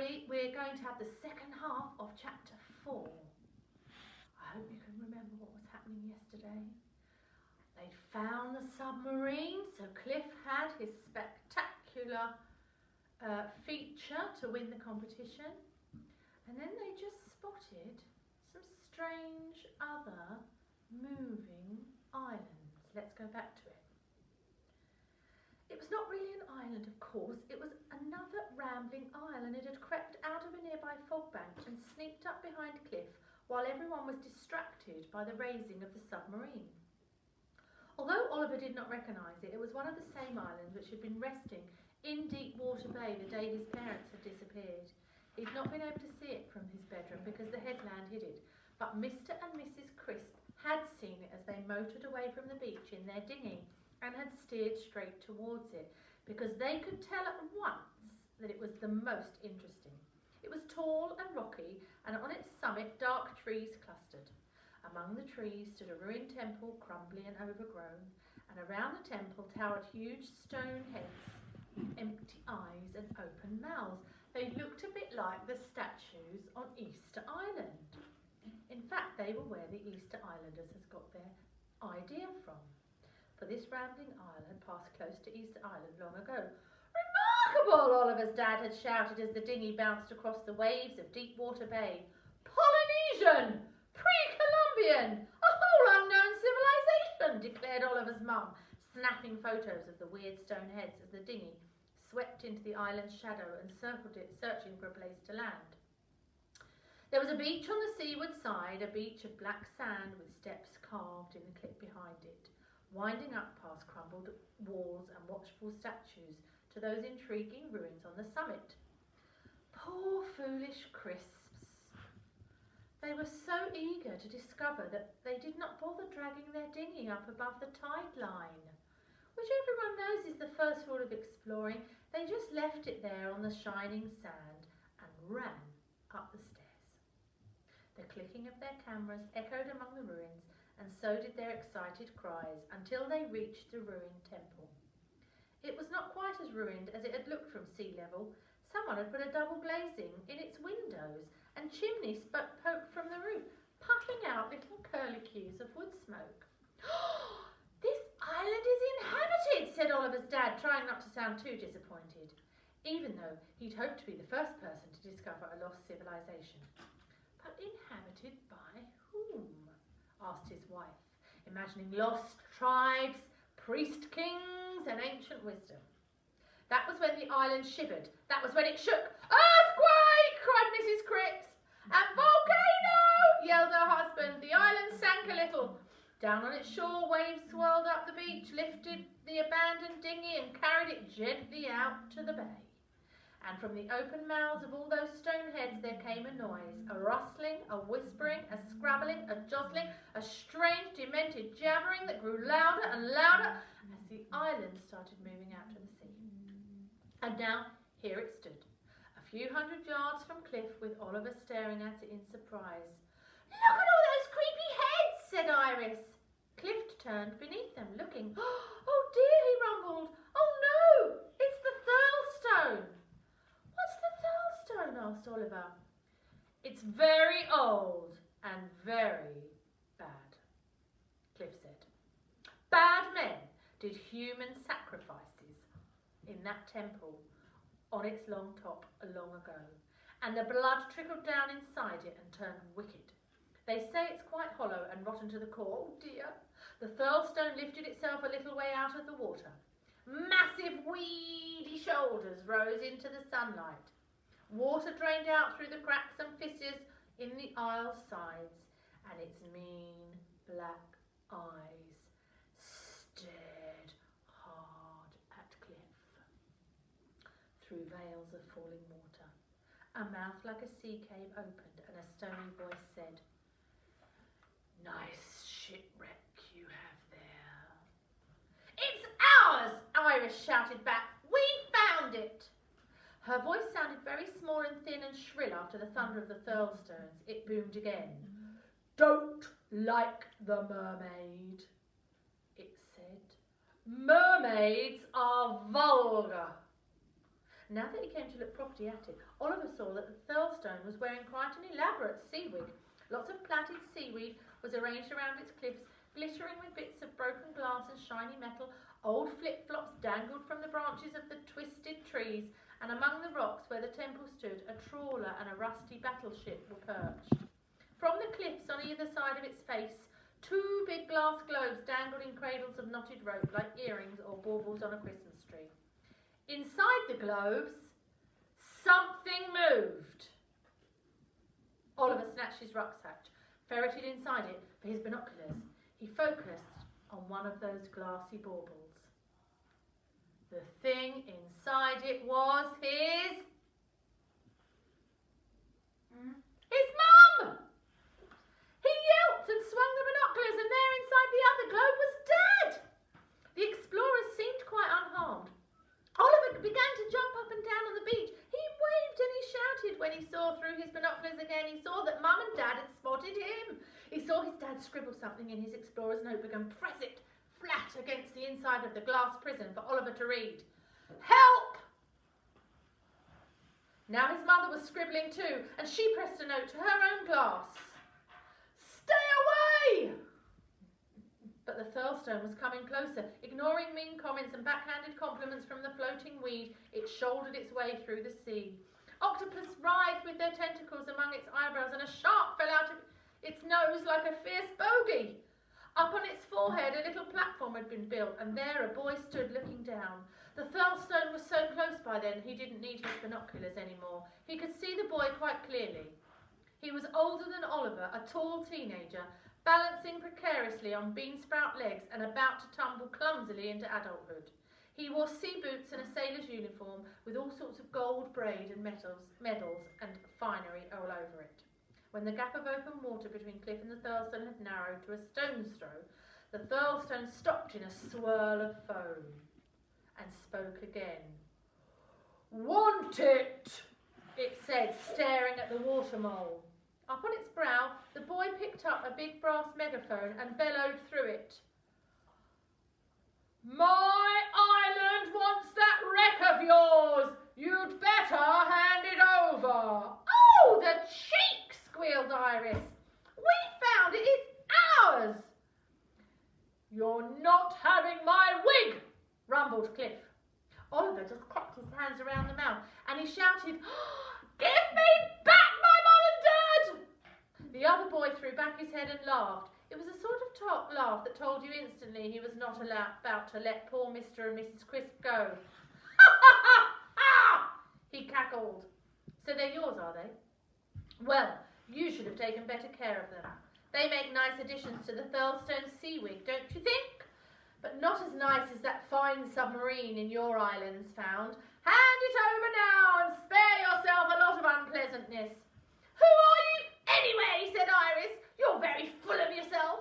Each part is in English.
everybody. We're going to have the second half of chapter 4. I hope you can remember what was happening yesterday. They'd found the submarine, so Cliff had his spectacular feature to win the competition. And then they just spotted some strange other moving islands. Let's go back to it. It was not really an island, of course. It was another rambling island. It had crept out of a nearby fog bank and sneaked up behind Cliff while everyone was distracted by the raising of the submarine. Although Oliver did not recognise it, it was one of the same islands which had been resting in Deepwater Bay the day his parents had disappeared. He'd not been able to see it from his bedroom because the headland hid it, but Mr. and Mrs. Crisp had seen it as they motored away from the beach in their dinghy and had steered straight towards it because they could tell at once that it was the most interesting. It was tall and rocky, and on its summit dark trees clustered. Among the trees stood a ruined temple, crumbly and overgrown, and around the temple towered huge stone heads with empty eyes and open mouths. They looked a bit like the statues on Easter Island. In fact, they were where the Easter Islanders has got their idea from. For this rambling isle had passed close to Easter Island long ago. Remarkable, Oliver's dad had shouted as the dinghy bounced across the waves of Deepwater Bay. Polynesian! Pre-Columbian! A whole unknown civilization, declared Oliver's mum, snapping photos of the weird stone heads as the dinghy swept into the island's shadow and circled it, searching for a place to land. There was a beach on the seaward side, a beach of black sand with steps carved in the cliff behind it, winding up past crumbled walls and watchful statues to those intriguing ruins on the summit. Poor foolish Crisps. They were so eager to discover that they did not bother dragging their dinghy up above the tide line, which everyone knows is the first rule of exploring. They just left it there on the shining sand and ran up the stairs. The clicking of their cameras echoed among the ruins, and so did their excited cries until they reached the ruined temple. It was not quite as ruined as it had looked from sea level. Someone had put a double glazing in its windows, and chimneys poked from the roof, puffing out little curlicues of wood smoke. This island is inhabited, said Oliver's dad, trying not to sound too disappointed, even though he'd hoped to be the first person to discover a lost civilization. But inhabited by whom? Asked his wife, imagining lost tribes, priest kings, and ancient wisdom. That was when the island shivered. That was when it shook. Earthquake! Cried Mrs. Cripps. And volcano! Yelled her husband. The island sank a little. Down on its shore, waves swirled up the beach, lifted the abandoned dinghy and carried it gently out to the bay. And from the open mouths of all those stone heads there came a noise, a rustling, a whispering, a scrabbling, a jostling, a strange, demented jabbering that grew louder and louder as the island started moving out to the sea. And now, here it stood, a few hundred yards from Cliff, with Oliver staring at it in surprise. Look at all those creepy heads, said Iris. Cliff turned beneath them, looking. Oh dear, he rumbled. Oh no, it's the Thurlstone. What's the Thurlstone? Asked Oliver. It's very old and very bad, Cliff said. Bad men did human sacrifices in that temple on its long top long ago, and the blood trickled down inside it and turned wicked. They say it's quite hollow and rotten to the core. Oh dear. The Thurlstone lifted itself a little way out of the water. Massive weedy shoulders rose into the sunlight. Water drained out through the cracks and fissures in the aisle's sides, and its mean black eyes stared hard at Cliff. Through veils of falling water, a mouth like a sea cave opened, and a stony voice said, Nice shipwreck you have there. It's ours, Iris shouted back. We found it. Her voice sounded very small and thin and shrill after the thunder of the Thurlstones. It boomed again. Don't like the mermaid, it said. Mermaids are vulgar. Now that he came to look properly at it, Oliver saw that the Thirlstone was wearing quite an elaborate seawig. Lots of plaited seaweed was arranged around its cliffs, glittering with bits of broken glass and shiny metal. Old flip-flops dangled from the branches of the twisted trees, and among the rocks where the temple stood, a trawler and a rusty battleship were perched. From the cliffs on either side of its face, 2 big glass globes dangled in cradles of knotted rope like earrings or baubles on a Christmas tree. Inside the globes, something moved. Oliver snatched his rucksack, ferreted inside it for his binoculars. He focused on one of those glassy baubles. The thing inside it was his mum! He yelped and swung the binoculars, and there inside the other globe was Dad! The explorers seemed quite unharmed. Oliver began to jump up and down on the beach. He waved and he shouted. When he saw through his binoculars again, he saw that Mum and Dad had spotted him. He saw his dad scribble something in his explorer's notebook and press it flat against the inside of the glass prison for Oliver to read. Help! Now his mother was scribbling too, and she pressed a note to her own glass. Stay away! But the Thirlstone was coming closer. Ignoring mean comments and backhanded compliments from the floating weed, it shouldered its way through the sea. Octopus writhed with their tentacles among its eyebrows, and a shark fell out of its nose like a fierce bogey. Up on its forehead a little platform had been built, and there a boy stood looking down. The Thirlstone was so close by then he didn't need his binoculars anymore. He could see the boy quite clearly. He was older than Oliver, a tall teenager, balancing precariously on beansprout legs and about to tumble clumsily into adulthood. He wore sea boots and a sailor's uniform with all sorts of gold braid and medals and finery all over it. When the gap of open water between Cliff and the Thirlstone had narrowed to a stone's throw, the Thirlstone stopped in a swirl of foam and spoke again. Want it, it said, staring at the water mole. Up on its brow, the boy picked up a big brass megaphone and bellowed through it. My island wants that wreck of yours. You'd better hand it over. Oh, the cheek, squealed Iris. We found it. It's ours. You're not having my wig, rumbled Cliff. Oliver just clapped his hands around the mouth and he shouted, Give me back my mum and dad! The other boy threw back his head and laughed. It was a sort of laugh that told you instantly he was not about to let poor Mr. and Mrs. Crisp go. Ha ha ha ha! He cackled. So they're yours, are they? Well, you should have taken better care of them. They make nice additions to the Thirlstone Seawig, don't you think? But not as nice as that fine submarine in your islands found. Hand it over now and spare yourself a lot of unpleasantness. Who are you anyway? Said Iris. You're very full of yourself.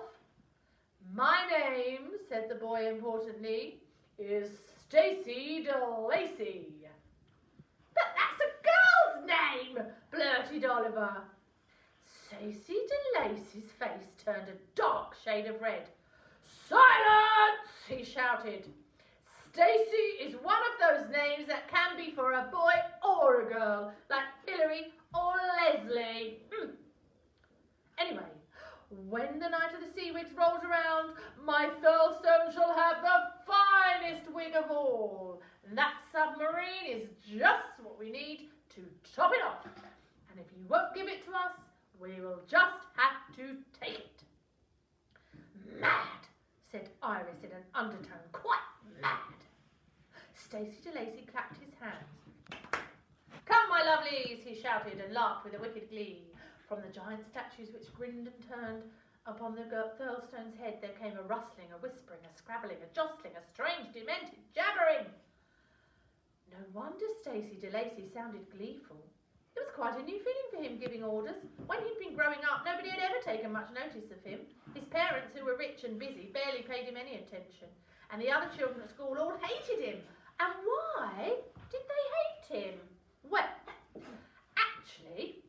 My name, said the boy importantly, is Stacy DeLacy. But that's a girl's name, blurted Oliver. Stacy DeLacy's face turned a dark shade of red. Silence! He shouted. Stacy is one of those names that can be for a boy or a girl, like Hillary or Leslie. Anyway, when the night of the Seawigs rolls around, my Thirlstone shall have the finest wig of all. That submarine is just what we need to top it off. And if you won't give it to us, we will just have to take it. Mad, said Iris in an undertone, quite mad. Stacy DeLacy clapped his hands. Come, my lovelies, he shouted and laughed with a wicked glee. From the giant statues which grinned and turned upon the Thirlstone's head there came a rustling, a whispering, a scrabbling, a jostling, a strange, demented jabbering. No wonder Stacy DeLacy sounded gleeful. It was quite a new feeling for him giving orders. When he'd been growing up, nobody had ever taken much notice of him. His parents, who were rich and busy, barely paid him any attention. And the other children at school all hated him. And why did they hate him? Well, actually,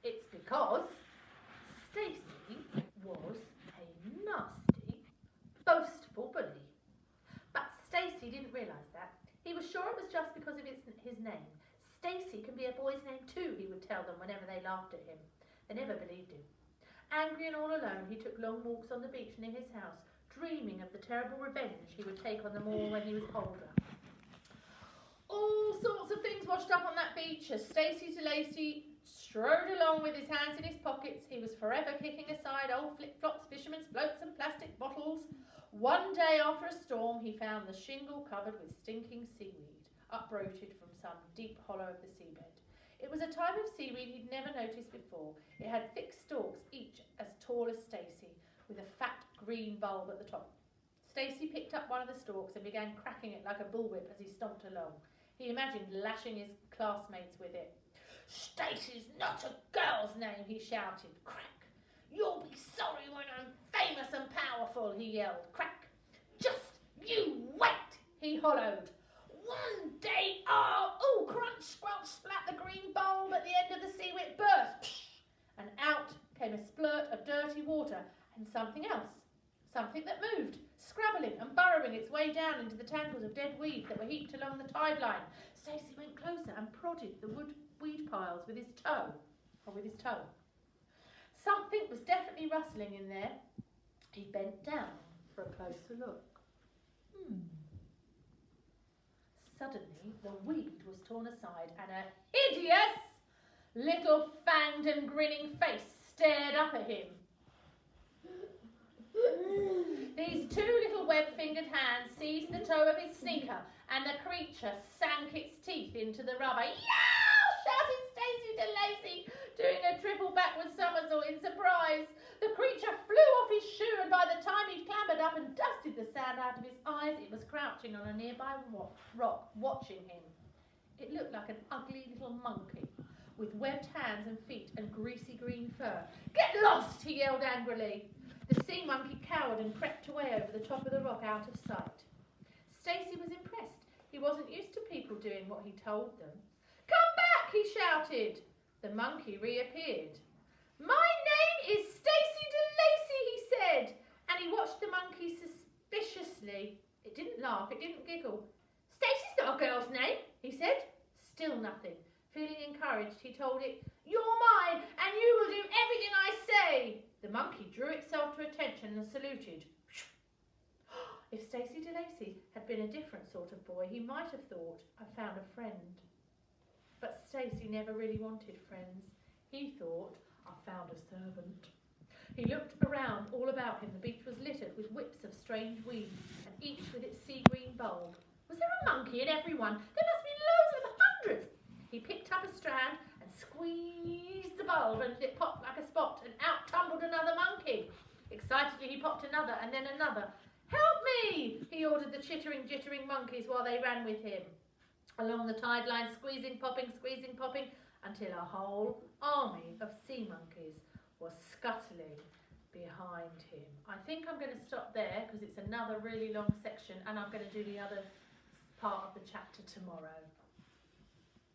it's because Stacy was a nasty, boastful bully. But Stacy didn't realise that. He was sure it was just because of his boy's name. Stacy can be a boy's name too, he would tell them whenever they laughed at him. They never believed him. Angry and all alone, he took long walks on the beach near his house, dreaming of the terrible revenge he would take on them all when he was older. All sorts of things washed up on that beach as Stacy DeLacy strode along with his hands in his pockets. He was forever kicking aside old flip-flops, fishermen's floats and plastic bottles. One day after a storm, he found the shingle covered with stinking seaweed, uprooted from some deep hollow of the seabed. It was a type of seaweed he'd never noticed before. It had thick stalks, each as tall as Stacy, with a fat green bulb at the top. Stacy picked up one of the stalks and began cracking it like a bullwhip as he stomped along. He imagined lashing his classmates with it. "Stacy's not a girl's name," he shouted. Crack! "You'll be sorry when I'm famous and powerful," he yelled. Crack! "Just you wait," he hollowed. One day, crunch, squelch, splat, the green bulb at the end of the seaweed burst. Psh, and out came a splurt of dirty water and something else. Something that moved, scrabbling and burrowing its way down into the tangles of dead weed that were heaped along the tide line. Stacy went closer and prodded the weed piles with his toe. Something was definitely rustling in there. He bent down for a closer look. Suddenly, the weed was torn aside and a hideous little fanged and grinning face stared up at him. These two little web-fingered hands seized the toe of his sneaker and the creature sank its teeth into the rubber. "Yow!" shouted Stacy DeLacy, doing a triple backward somersault in surprise. The creature flew off his shoe, and by the time he'd clambered up and dusted the sand out of his eyes, it was crouching on a nearby rock, watching him. It looked like an ugly little monkey, with webbed hands and feet and greasy green fur. "Get lost!" he yelled angrily. The sea monkey cowered and crept away over the top of the rock out of sight. Stacy was impressed. He wasn't used to people doing what he told them. "Come back!" he shouted. The monkey reappeared. "My name is Stacy DeLacy," he said, and he watched the monkey suspiciously. It didn't laugh, it didn't giggle. "Stacy's not a girl's name," he said. Still nothing. Feeling encouraged, he told it, "You're mine, and you will do everything I say." The monkey drew itself to attention and saluted. If Stacy DeLacy had been a different sort of boy, he might have thought, "I found a friend." But Stacy never really wanted friends. He thought, "I found a servant." He looked around all about him. The beach was littered with whips of strange weed, and each with its sea-green bulb. Was there a monkey in every one? There must be loads of hundreds. He picked up a strand and squeezed the bulb, and it popped like a spot, and out tumbled another monkey. Excitedly he popped another, and then another. "Help me!" he ordered the chittering, jittering monkeys while they ran with him along the tide line, squeezing, popping, until a whole army of sea monkeys was scuttling behind him. I think I'm going to stop there because it's another really long section, and I'm going to do the other part of the chapter tomorrow.